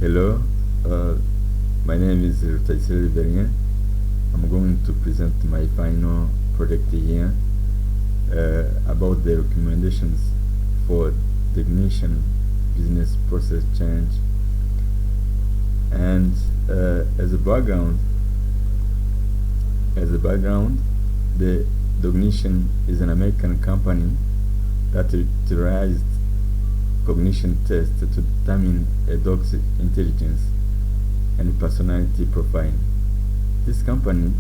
Hello, uh, my name is Rutaisiri Berien. I'm going to present my final project here about the recommendations for the ignition business process change. And as a background, the Dognition is an American company that utilized cognition tests to determine a dog's intelligence and personality profile. This company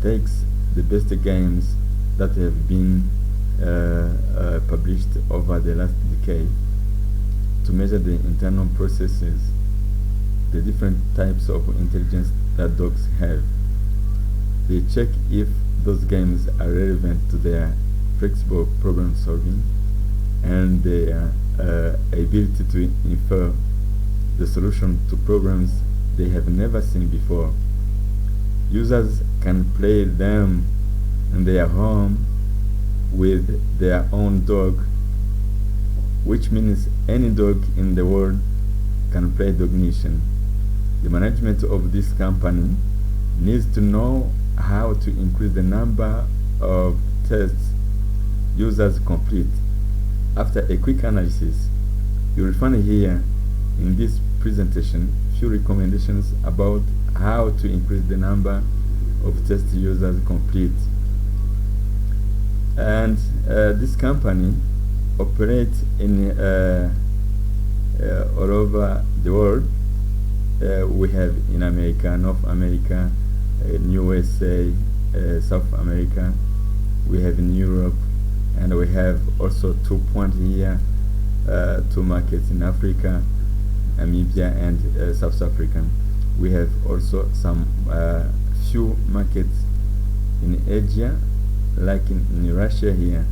takes the best games that have been published over the last decade to measure the internal processes, the different types of intelligence that dogs have. They check if those games are relevant to their flexible problem solving and their ability to infer the solution to problems they have never seen before. Users can play them in their home with their own dog, which means any dog in the world can play Dognition. The management of this company needs to know how to increase the number of tests users complete. After a quick analysis, you will find here in this presentation few recommendations about how to increase the number of test users complete. And this company operates in all over the world. We have in America, North America, in USA, South America. We have in Europe, and we have also 2 points here, 2 markets in Africa, Namibia and South Africa. We have also some few markets in Asia, like in Russia here.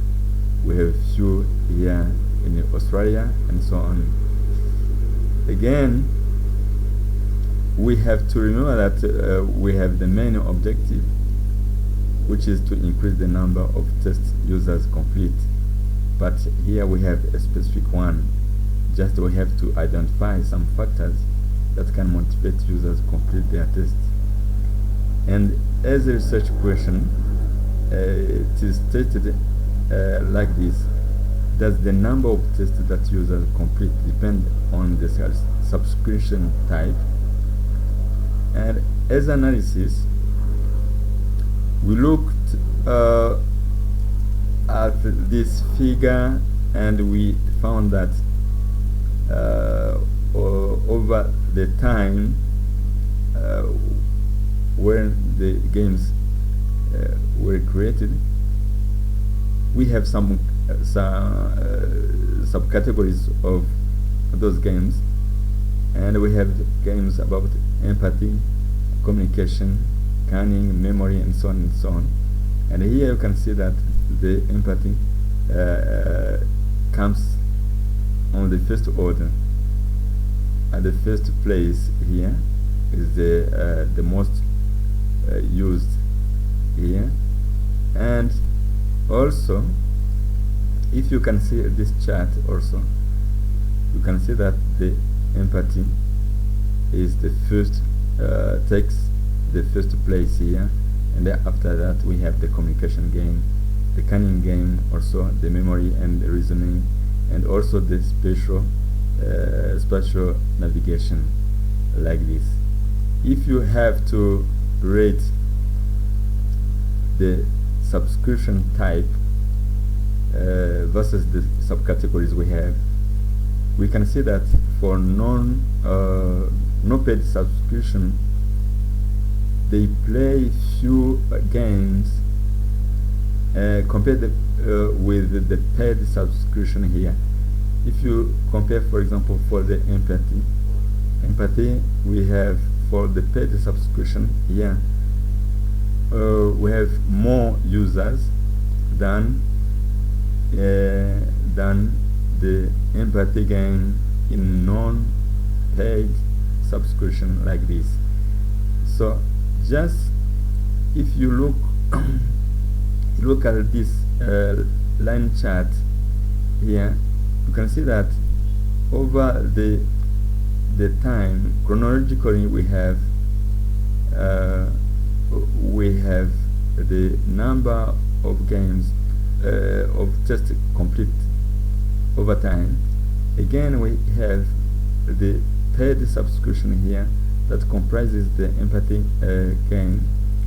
We have few here in Australia and so on. Again, we have to remember that we have the main objective, which is to increase the number of test users complete. But here we have a specific one. Just we have to identify some factors that can motivate users to complete their tests. And as a research question, it is stated like this: does the number of tests that users complete depend on the subscription type? And as analysis, we looked at this figure and we found that over the time when the games were created, we have some subcategories of those games, and we have games about empathy, communication, cunning, memory, and so on and so on. And here you can see that the empathy comes on the first order. At the first place here is the most used here. And also, if you can see this chart also, you can see that the empathy is the first, takes the first place here, and then after that we have the communication game, the cunning game, also the memory and the reasoning, and also the spatial navigation, like this. If you have to rate the subscription type versus the subcategories we have, we can see that for no paid subscription, they play few games compared with the paid subscription here. If you compare, for example, for the empathy we have for the paid subscription here, we have more users than the empathy game in non-paid subscription, like this. So just if you look at this line chart here, you can see that over the the time chronologically, we have the number of games of tests complete over time. Again, we have the paid subscription here that comprises the empathy game,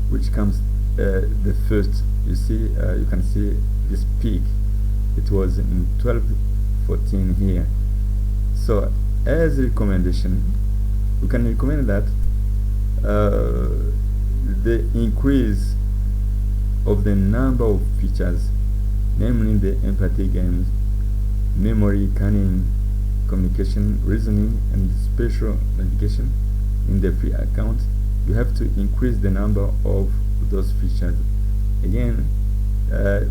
which comes the first. You see, you can see this peak. It was in 1214 here. So as a recommendation, we can recommend that the increase of the number of features, namely the empathy games, memory, cunning, communication, reasoning, and spatial navigation in the free account. You have to increase the number of those features. Again,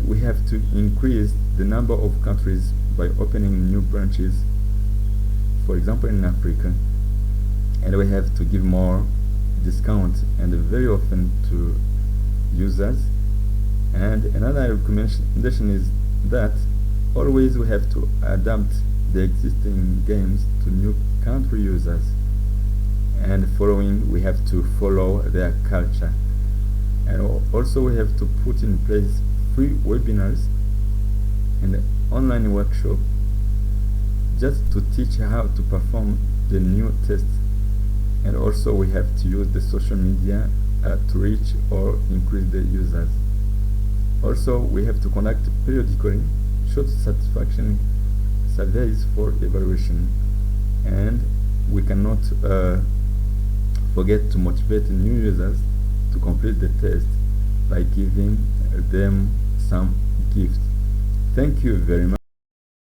we have to increase the number of countries by opening new branches, for example in Africa, and we have to give more discount and very often to users. And another recommendation is that always we have to adapt the existing games to new country users, and following, we have to follow their culture. And also we have to put in place free webinars and online workshop just to teach how to perform the new tests. And also we have to use the social media to reach or increase the users. Also, we have to conduct periodically short satisfaction surveys for evaluation, and we cannot forget to motivate new users to complete the test by giving them some gift. Thank you very much.